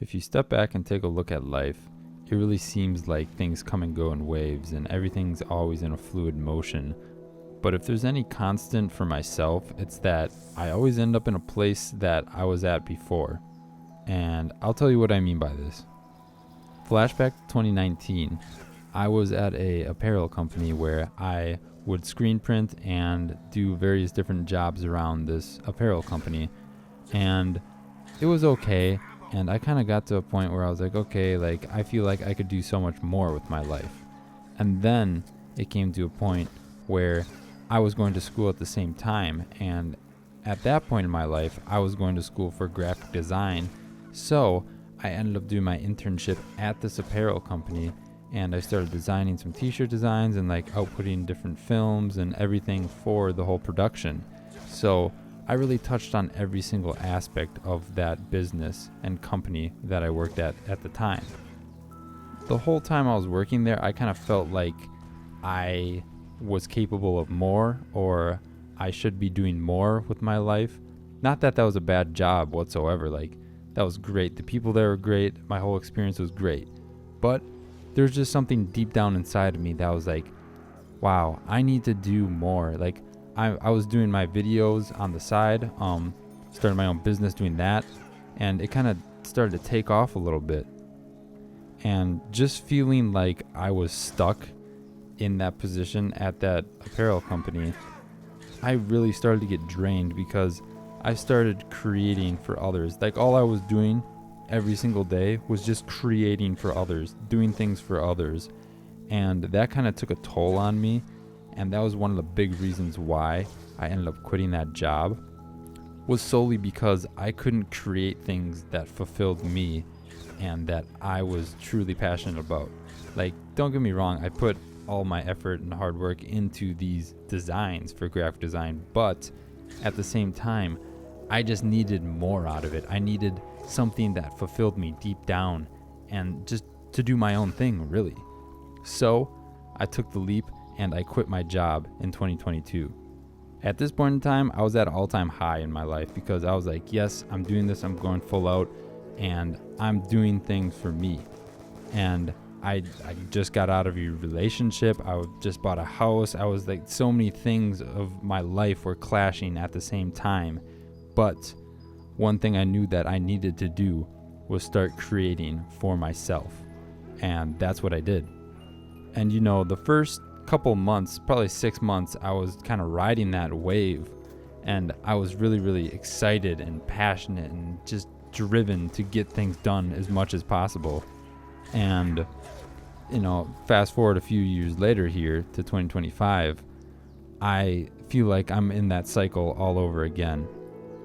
If you step back and take a look at life, it really seems like things come and go in waves and everything's always in a fluid motion. But if there's any constant for myself, it's that I always end up in a place that I was at before. And I'll tell you what I mean by this. Flashback to 2019, I was at a apparel company where I would screen print and do various different jobs around this apparel company. And it was okay. And I kind of got to a point where I was like, okay, like I feel like I could do so much more with my life. And then it came to a point where I was going to school at the same time. And at that point in my life, I was going to school for graphic design. So I ended up doing my internship at this apparel company, and I started designing some t-shirt designs and like outputting different films and everything for the whole production. So I really touched on every single aspect of that business and company that I worked at the time. The whole time I was working there, I kind of felt like I was capable of more, or I should be doing more with my life. Not that that was a bad job whatsoever. Like, that was great. The people there were great. My whole experience was great. But there's just something deep down inside of me that was like, wow, I need to do more. Like, I was doing my videos on the side, started my own business doing that, and it kind of started to take off a little bit. And just feeling like I was stuck in that position at that apparel company, I really started to get drained because I started creating for others. Like, all I was doing every single day was just creating for others, doing things for others. And that kind of took a toll on me. And that was one of the big reasons why I ended up quitting that job, was solely because I couldn't create things that fulfilled me and that I was truly passionate about. Like, don't get me wrong, I put all my effort and hard work into these designs for graphic design, but at the same time, I just needed more out of it. I needed something that fulfilled me deep down and just to do my own thing, really. So I took the leap and I quit my job in 2022. At this point in time, I was at an all-time high in my life because I was like, yes, I'm doing this, I'm going full out, and I'm doing things for me. And I just got out of a relationship, I just bought a house, I was like, so many things of my life were clashing at the same time. But one thing I knew that I needed to do was start creating for myself. And that's what I did. And you know, the first couple months, probably 6 months, I was kind of riding that wave, and I was really, really excited and passionate and just driven to get things done as much as possible. And you know, fast forward a few years later here to 2025, I feel like I'm in that cycle all over again.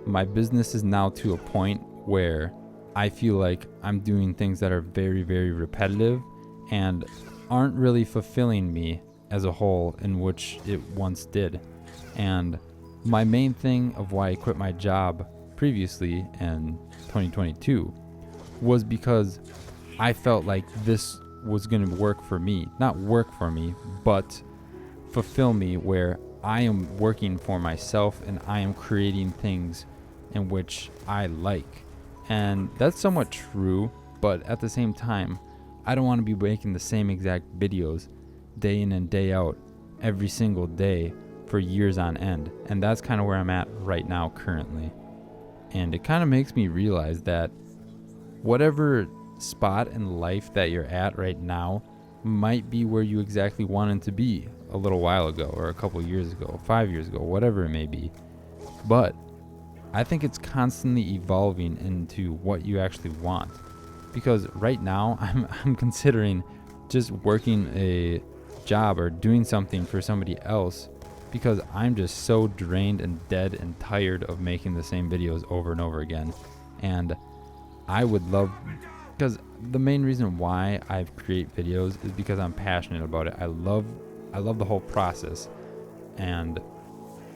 My business is now to a point where I feel like I'm doing things that are very, very repetitive and aren't really fulfilling me as a whole, in which it once did. And my main thing of why I quit my job previously in 2022 was because I felt like this was going to work for me. Not work for me, but fulfill me, where I am working for myself and I am creating things in which I like. And that's somewhat true, but at the same time, I don't want to be making the same exact videos day in and day out every single day for years on end. And that's kind of where I'm at right now currently. And it kind of makes me realize that whatever spot in life that you're at right now might be where you exactly wanted to be a little while ago, or a couple years ago, 5 years ago, whatever it may be. But I think it's constantly evolving into what you actually want. Because right now I'm considering just working a job or doing something for somebody else, because I'm just so drained and dead and tired of making the same videos over and over again. And I would love, because the main reason why I create videos is because I'm passionate about it. I love the whole process. And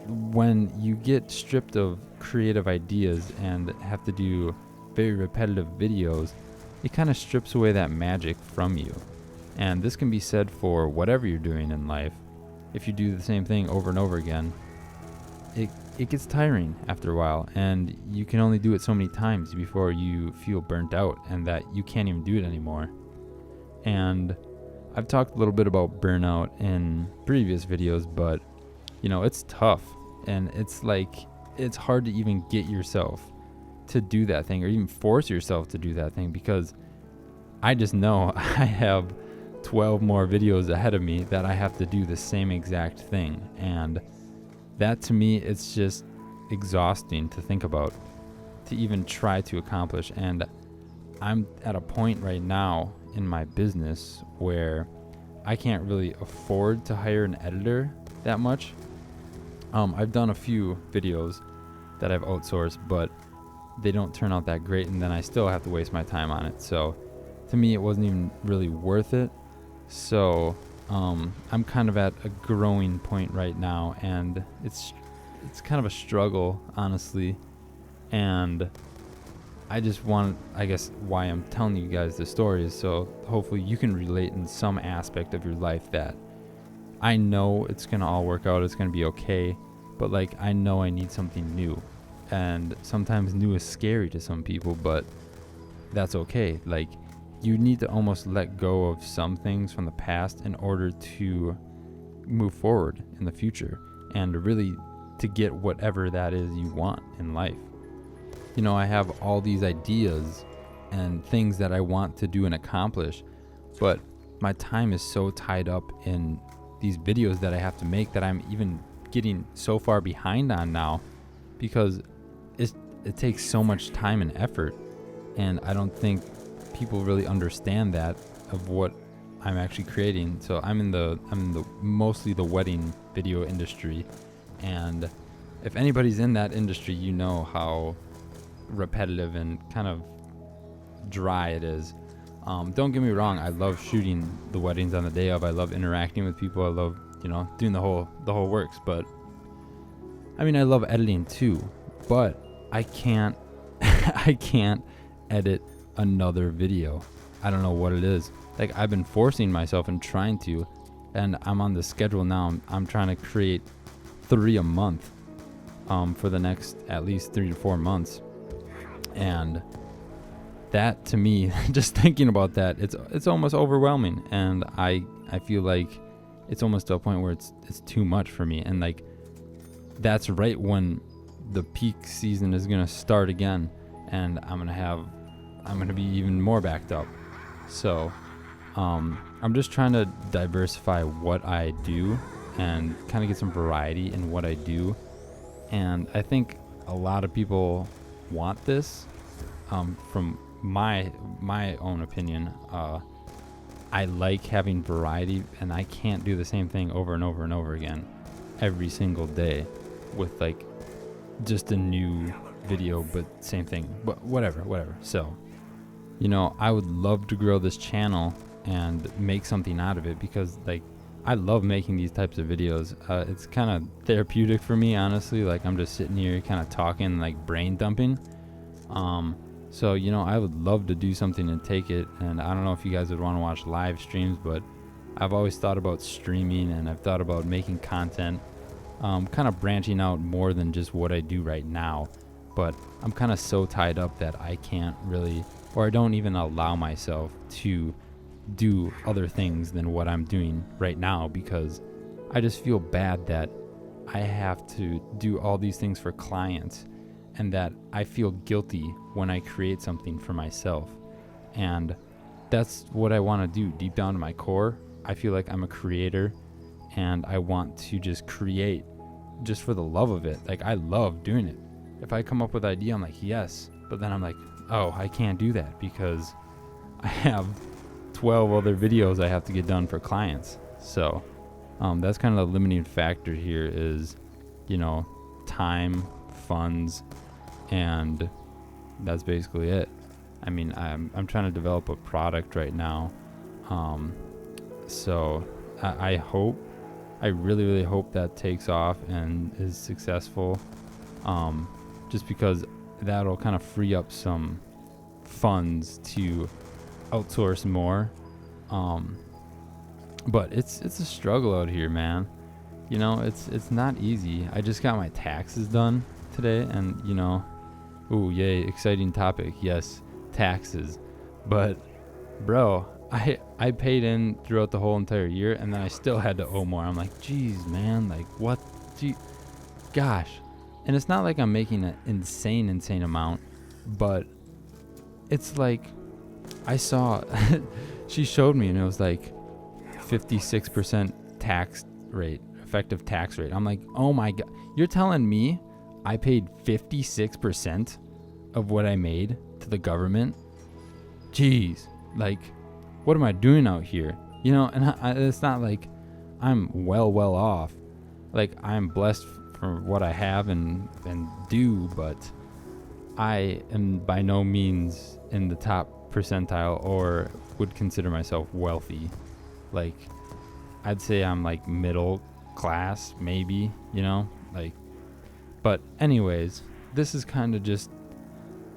when you get stripped of creative ideas and have to do very repetitive videos, it kind of strips away that magic from you. And this can be said for whatever you're doing in life. If you do the same thing over and over again, it it gets tiring after a while, and you can only do it so many times before you feel burnt out and that you can't even do it anymore. And I've talked a little bit about burnout in previous videos, but it's tough, and it's hard to even get yourself to do that thing or even force yourself to do that thing, because I just know I have 12 more videos ahead of me that I have to do the same exact thing. And that, to me, it's just exhausting to think about, to even try to accomplish. And I'm at a point right now in my business where I can't really afford to hire an editor that much. I've done a few videos that I've outsourced, but they don't turn out that great, and then I still have to waste my time on it. So to me, it wasn't even really worth it. So I'm kind of at a growing point right now, and it's kind of a struggle, honestly. And I just want, I guess, why I'm telling you guys this story is so hopefully you can relate in some aspect of your life, that I know it's going to all work out, it's going to be okay, but I know I need something new. And sometimes new is scary to some people, but that's okay. You need to almost let go of some things from the past in order to move forward in the future and really to get whatever that is you want in life. I have all these ideas and things that I want to do and accomplish, but my time is so tied up in these videos that I have to make that I'm even getting so far behind on now, because it takes so much time and effort, and I don't think people really understand that of what I'm actually creating. So I'm in the mostly the wedding video industry, and if anybody's in that industry, you know how repetitive and kind of dry it is. Don't get me wrong, I love shooting the weddings on the day of. I love interacting with people. I love doing the whole works. But I mean, I love editing too, but I can't I can't edit another video. I don't know what it is. I've been forcing myself and trying to, and I'm on the schedule now. I'm trying to create 3 a month for the next at least 3 to 4 months. And that, to me, just thinking about that, it's almost overwhelming, and I feel like it's almost to a point where it's too much for me. And that's right when the peak season is gonna start again, and I'm gonna be even more backed up. So I'm just trying to diversify what I do and kind of get some variety in what I do. And I think a lot of people want this. From my own opinion, I like having variety, and I can't do the same thing over and over and over again every single day with just a new video, but same thing, but whatever. So I would love to grow this channel and make something out of it, because I love making these types of videos. It's kind of therapeutic for me, honestly. I'm just sitting here kind of talking, brain dumping. So I would love to do something and take it, and I don't know if you guys would want to watch live streams, but I've always thought about streaming, and I've thought about making content, kind of branching out more than just what I do right now. But I'm kind of so tied up that I can't really, or I don't even allow myself to do other things than what I'm doing right now, because I just feel bad that I have to do all these things for clients, and that I feel guilty when I create something for myself. And that's what I want to do deep down to my core. I feel like I'm a creator, and I want to just create just for the love of it. I love doing it. If I come up with an idea, I'm like, yes, but then I'm like, oh, I can't do that because I have 12 other videos I have to get done for clients. So that's kind of the limiting factor here is, time, funds, and that's basically it. I mean, I'm trying to develop a product right now. So I really, really hope that takes off and is successful. Just because that'll kind of free up some funds to outsource more. But it's a struggle out here, man. it's not easy. I just got my taxes done today, and ooh, yay, exciting topic. Yes, taxes. But bro, I paid in throughout the whole entire year, and then I still had to owe more. I'm like, geez, man, like what? Gosh. And it's not like I'm making an insane amount, but it's like I saw she showed me, and it was like 56% tax rate, effective tax rate. I'm like, oh my god, you're telling me I paid 56% of what I made to the government? Jeez, like, what am I doing out here? And it's not like I'm well off. Like, I'm blessed for what I have and do, but I am by no means in the top percentile or would consider myself wealthy. Like, I'd say I'm like middle class, maybe, but anyways, this is kind of just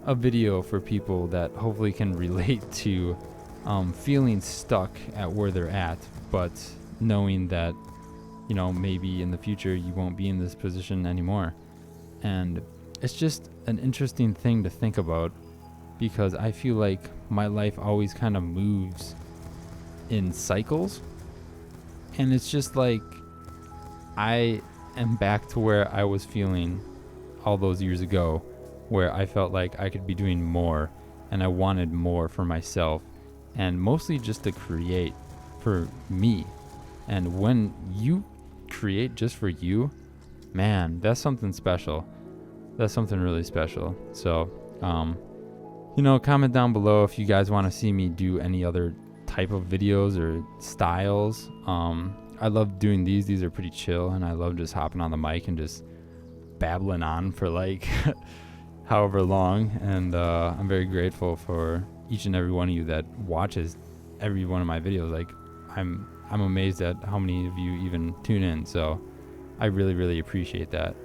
a video for people that hopefully can relate to feeling stuck at where they're at, but knowing that, maybe in the future you won't be in this position anymore. And it's just an interesting thing to think about, because I feel like my life always kind of moves in cycles. And it's just like I am back to where I was feeling all those years ago, where I felt like I could be doing more and I wanted more for myself, and mostly just to create for me. And when you create just for you, man, that's something special. That's something really special. So, comment down below if you guys want to see me do any other type of videos or styles. I love doing these. These are pretty chill, and I love just hopping on the mic and just babbling on for like however long. And I'm very grateful for each and every one of you that watches every one of my videos. Like, I'm amazed at how many of you even tune in. So I really appreciate that.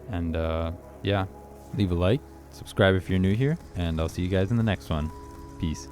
And yeah, leave a like, subscribe if you're new here, and I'll see you guys in the next one. Peace.